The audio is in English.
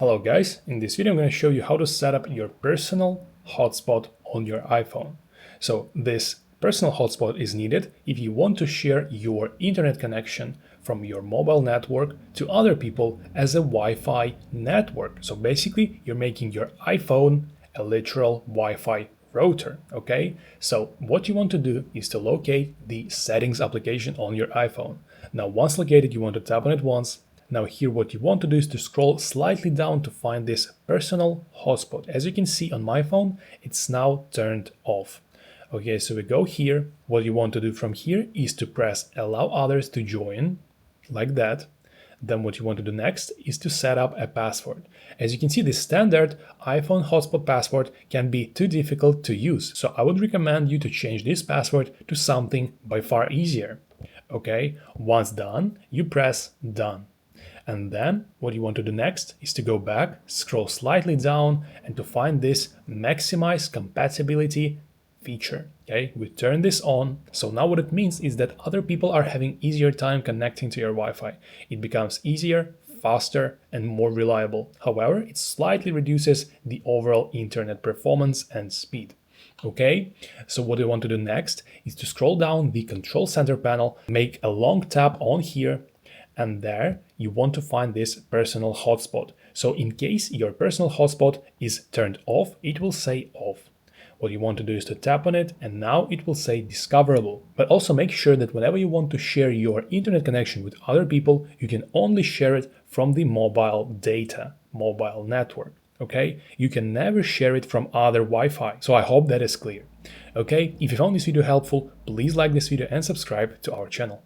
Hello guys, in this video I'm going to show you how to set up your personal hotspot on your iPhone. So this personal hotspot is needed if you want to share your internet connection from your mobile network to other people as a Wi-Fi network. So basically you're making your iPhone a literal Wi-Fi router, okay? So what you want to do is to locate the settings application on your iPhone. Now once located, you want to tap on it once. Now here what you want to do is to scroll slightly down to find this personal hotspot. As you can see on my phone, it's now turned off. Okay, so we go here. What you want to do from here is to press allow others to join, like that. Then what you want to do next is to set up a password. As you can see, the standard iPhone hotspot password can be too difficult to use. So I would recommend you to change this password to something by far easier. Okay, once done, you press done. And then what you want to do next is to go back, scroll slightly down, and to find this maximize compatibility feature. Okay, we turn this on. So now what it means is that other people are having easier time connecting to your Wi-Fi. It becomes easier, faster, and more reliable. However, it slightly reduces the overall internet performance and speed. Okay, so what you want to do next is to scroll down the control center panel, make a long tap on here, and there you want to find this personal hotspot. So in case your personal hotspot is turned off, it will say off. What you want to do is to tap on it, and now it will say discoverable. But also make sure that whenever you want to share your internet connection with other people, you can only share it from the mobile data, mobile network. Okay, you can never share it from other Wi-Fi. So I hope that is clear. Okay, if you found this video helpful, please like this video and subscribe to our channel.